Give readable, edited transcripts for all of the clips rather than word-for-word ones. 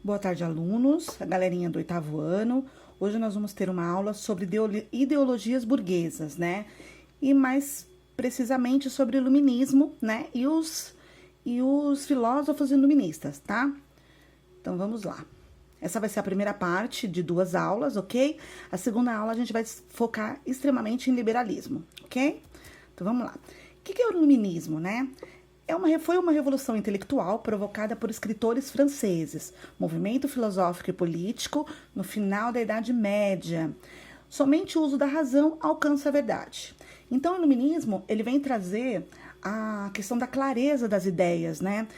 Boa tarde, alunos, a galerinha do oitavo ano. Hoje nós vamos ter uma aula sobre ideologias burguesas, né? E mais precisamente sobre o iluminismo, né? E os filósofos iluministas, tá? Então vamos lá. Essa vai ser a primeira parte de 2 aulas, ok? A segunda aula a gente vai focar extremamente em liberalismo, ok? Então vamos lá. O que é o iluminismo, né? Foi uma revolução intelectual provocada por escritores franceses, movimento filosófico e político no final da Idade Média. Somente o uso da razão alcança a verdade. Então, o iluminismo, ele vem trazer a questão da clareza das ideias, né?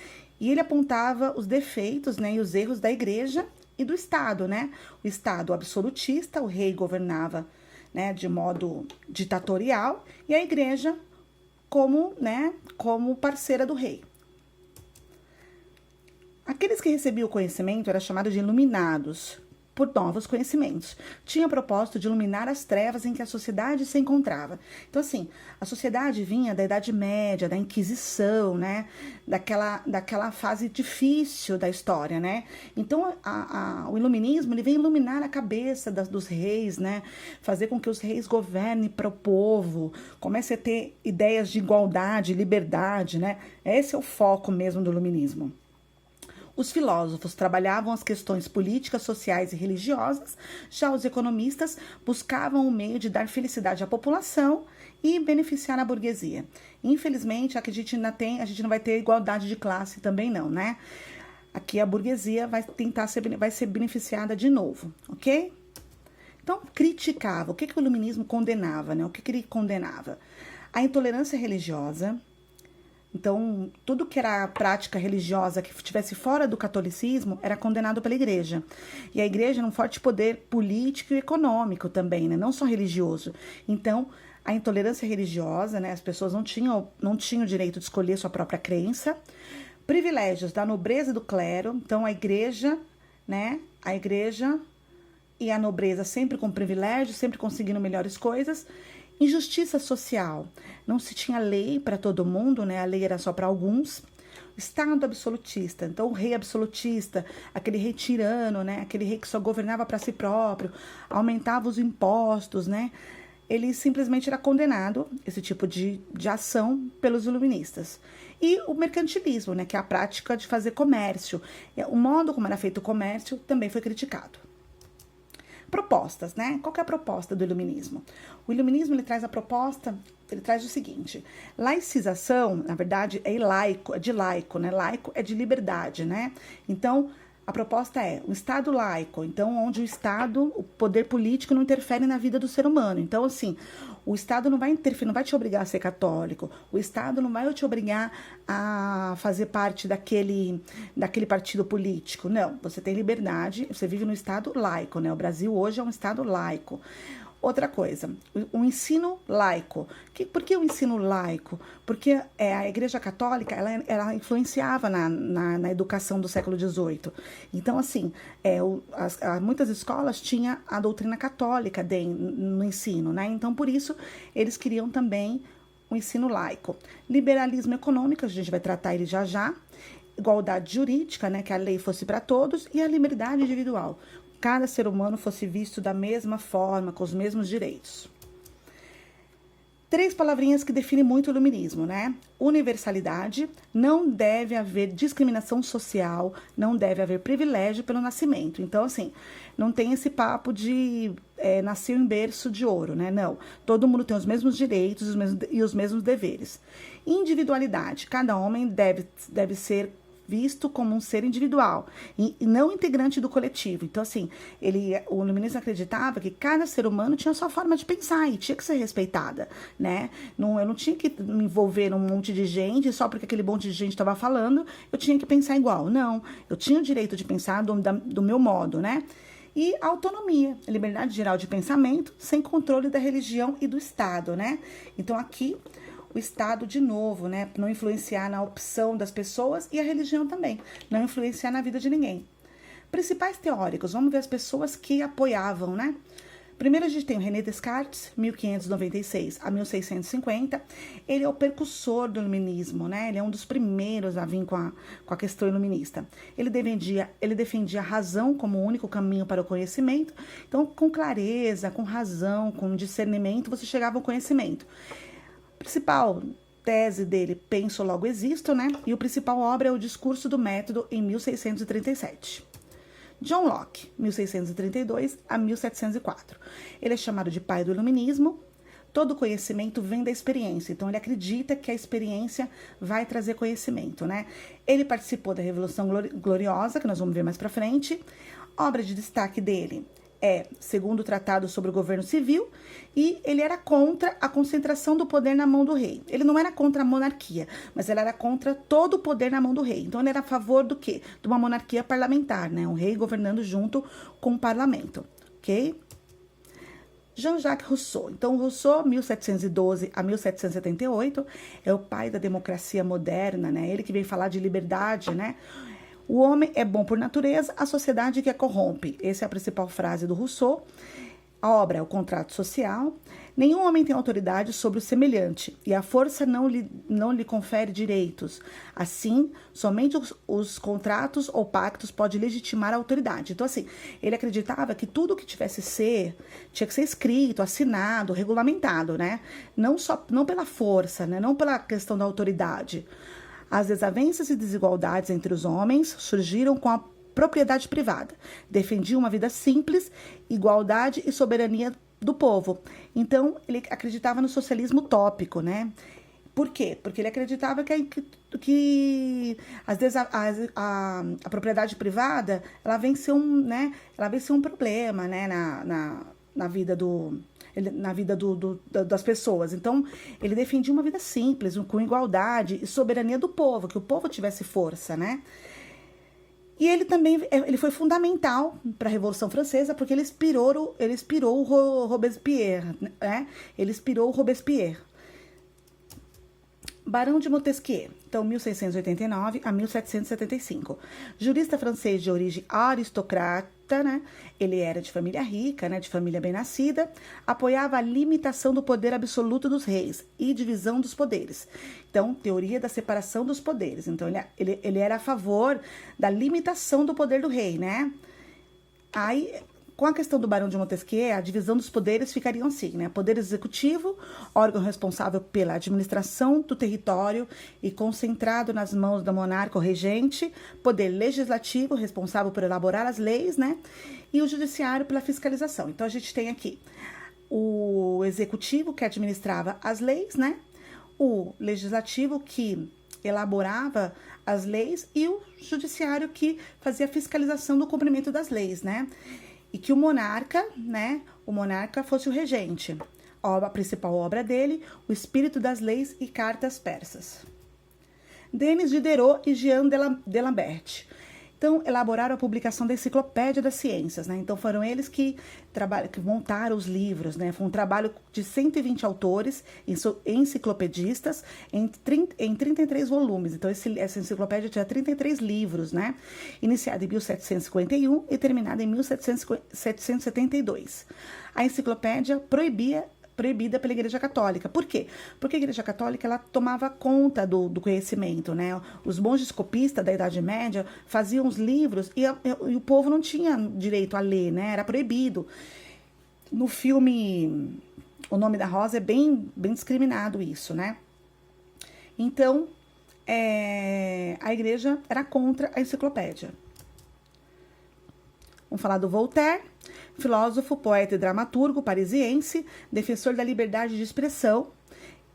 E ele apontava os defeitos, né, e os erros da igreja e do Estado, né? O Estado absolutista, o rei governava, né, de modo ditatorial, e a igreja como parceira do rei. Aqueles que recebiam o conhecimento eram chamados de iluminados por novos conhecimentos. Tinha o propósito de iluminar as trevas em que a sociedade se encontrava. Então, assim, a sociedade vinha da Idade Média, da Inquisição, né? Daquela fase difícil da história, né? Então, o iluminismo, ele vem iluminar a cabeça dos reis, né? Fazer com que os reis governem para o povo, comece a ter ideias de igualdade, liberdade, né? Esse é o foco mesmo do iluminismo. Os filósofos trabalhavam as questões políticas, sociais e religiosas, já os economistas buscavam o meio de dar felicidade à população e beneficiar a burguesia. Infelizmente, a gente não vai ter igualdade de classe também não, né? Aqui a burguesia vai ser beneficiada de novo, ok? Então, criticava. O que o iluminismo condenava, né? O que ele condenava? A intolerância religiosa. Então, tudo que era prática religiosa que estivesse fora do catolicismo era condenado pela igreja. E a igreja era um forte poder político e econômico também, né? Não só religioso. Então, a intolerância religiosa, né? As pessoas não tinham o direito de escolher sua própria crença. Privilégios da nobreza e do clero. Então, a igreja, né? A igreja e a nobreza sempre com privilégios, sempre conseguindo melhores coisas. Injustiça social. Não se tinha lei para todo mundo, né? A lei era só para alguns. Estado absolutista. Então, o rei absolutista, aquele rei tirano, né? Aquele rei que só governava para si próprio, aumentava os impostos, né? Ele simplesmente era condenado, esse tipo de ação, pelos iluministas. E o mercantilismo, né? Que é a prática de fazer comércio. O modo como era feito o comércio também foi criticado. Propostas, né? Qual que é a proposta do iluminismo? O iluminismo, ele traz o seguinte: laicização, na verdade, é de laico, né? Laico é de liberdade, né? Então, a proposta é um Estado laico, então, onde o poder político não interfere na vida do ser humano. Então, assim, o Estado não vai interferir, não vai te obrigar a ser católico, o Estado não vai te obrigar a fazer parte daquele partido político. Não, você tem liberdade, você vive no Estado laico, né? O Brasil hoje é um Estado laico. Outra coisa, o ensino laico. Por que o ensino laico? Porque a Igreja Católica, ela influenciava na educação do século XVIII. Então, assim, muitas escolas tinham a doutrina católica no ensino, né? Então, por isso, eles queriam também o ensino laico. Liberalismo econômico, a gente vai tratar ele já já. Igualdade jurídica, né? Que a lei fosse para todos. E a liberdade individual. Cada ser humano fosse visto da mesma forma, com os mesmos direitos. 3 palavrinhas que definem muito o iluminismo, né? Universalidade, não deve haver discriminação social, não deve haver privilégio pelo nascimento. Então, assim, não tem esse papo de nasceu em berço de ouro, né? Não, todo mundo tem os mesmos direitos e os mesmos deveres. Individualidade, cada homem deve ser visto como um ser individual e não integrante do coletivo. Então, assim, o iluminismo acreditava que cada ser humano tinha a sua forma de pensar e tinha que ser respeitada, né? Eu não tinha que me envolver num monte de gente só porque aquele monte de gente estava falando, eu tinha que pensar igual. Não, eu tinha o direito de pensar do meu modo, né? E autonomia, liberdade geral de pensamento, sem controle da religião e do Estado, né? Então, aqui o Estado, de novo, né? Não influenciar na opção das pessoas e a religião também. Não influenciar na vida de ninguém. Principais teóricos, vamos ver as pessoas que apoiavam, né? Primeiro a gente tem o René Descartes, 1596 a 1650. Ele é o precursor do iluminismo, né? Ele é um dos primeiros a vir com a questão iluminista. Ele defendia a razão como o único caminho para o conhecimento. Então, com clareza, com razão, com discernimento, você chegava ao conhecimento. A principal tese dele, Penso, Logo Existo, né? E o principal obra é o Discurso do Método, em 1637. John Locke, 1632 a 1704. Ele é chamado de pai do iluminismo. Todo conhecimento vem da experiência, então ele acredita que a experiência vai trazer conhecimento, né? Ele participou da Revolução Gloriosa, que nós vamos ver mais pra frente. Obra de destaque dele é Segundo Tratado sobre o Governo Civil, e ele era contra a concentração do poder na mão do rei. Ele não era contra a monarquia, mas ele era contra todo o poder na mão do rei. Então ele era a favor do quê? De uma monarquia parlamentar, né? Um rei governando junto com o parlamento, ok? Jean-Jacques Rousseau. Então, Rousseau, 1712 a 1778, é o pai da democracia moderna, né? Ele que veio falar de liberdade, né? O homem é bom por natureza, a sociedade que a corrompe. Essa é a principal frase do Rousseau. A obra é o Contrato Social. Nenhum homem tem autoridade sobre o semelhante, e a força não lhe confere direitos. Assim, somente os contratos ou pactos podem legitimar a autoridade. Então, assim, ele acreditava que tudo que tivesse tinha que ser escrito, assinado, regulamentado, né? Não pela força, né? Não pela questão da autoridade. As desavenças e desigualdades entre os homens surgiram com a propriedade privada. Defendiam uma vida simples, igualdade e soberania do povo. Então, ele acreditava no socialismo utópico, né? Por quê? Porque ele acreditava que a propriedade privada, ela vem ser um problema, né? Na vida das pessoas. Então, ele defendia uma vida simples, com igualdade e soberania do povo, que o povo tivesse força, né? E ele foi fundamental para a Revolução Francesa, porque ele inspirou o Robespierre, né? Ele inspirou o Robespierre. Barão de Montesquieu, então 1689 a 1775. Jurista francês de origem aristocrata, né? Ele era de família rica, né? De família bem nascida. Apoiava a limitação do poder absoluto dos reis e divisão dos poderes. Então, teoria da separação dos poderes. Então, ele era a favor da limitação do poder do rei, né? Aí, com a questão do Barão de Montesquieu, a divisão dos poderes ficaria assim, né? Poder executivo, órgão responsável pela administração do território e concentrado nas mãos do monarca ou regente. Poder legislativo, responsável por elaborar as leis, né? E o judiciário pela fiscalização. Então, a gente tem aqui o executivo, que administrava as leis, né? O legislativo, que elaborava as leis, e o judiciário, que fazia a fiscalização do cumprimento das leis, né? E que o monarca, né? O monarca fosse o regente. A principal obra dele, O Espírito das Leis e Cartas Persas. Denis Diderot e Jean d'Alembert. Então, elaboraram a publicação da Enciclopédia das Ciências, né? Então, foram eles que montaram os livros, né? Foi um trabalho de 120 autores, enciclopedistas, em 33 volumes. Então, essa enciclopédia tinha 33 livros, né? Iniciada em 1751 e terminada em 1772. A enciclopédia proibida pela Igreja Católica. Por quê? Porque a Igreja Católica, ela tomava conta do conhecimento, né? Os monges copistas da Idade Média faziam os livros e o povo não tinha direito a ler, né? Era proibido. No filme O Nome da Rosa é bem discriminado isso, né? Então, a Igreja era contra a enciclopédia. Vamos falar do Voltaire, filósofo, poeta e dramaturgo parisiense, defensor da liberdade de expressão,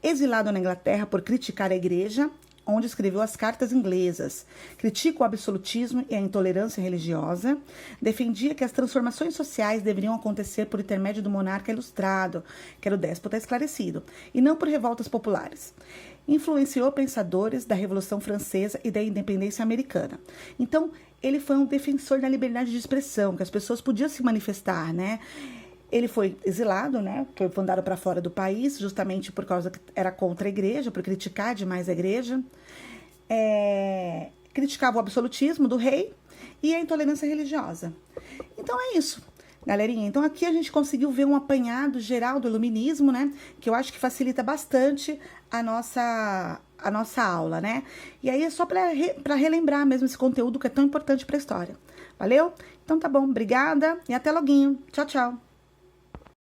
exilado na Inglaterra por criticar a Igreja, onde escreveu as Cartas Inglesas. Critica o absolutismo e a intolerância religiosa, defendia que as transformações sociais deveriam acontecer por intermédio do monarca ilustrado, que era o déspota esclarecido, e não por revoltas populares. Influenciou pensadores da Revolução Francesa e da independência americana. Então, ele foi um defensor da liberdade de expressão, que as pessoas podiam se manifestar, né? Ele foi exilado, né? Foi mandado para fora do país, justamente por causa que era contra a Igreja, por criticar demais a Igreja. Criticava o absolutismo do rei e a intolerância religiosa. Então é isso. Galerinha, então aqui a gente conseguiu ver um apanhado geral do iluminismo, né? Que eu acho que facilita bastante a nossa aula, né? E aí é só para relembrar mesmo esse conteúdo que é tão importante para a história. Valeu? Então tá bom, obrigada e até loguinho. Tchau, tchau.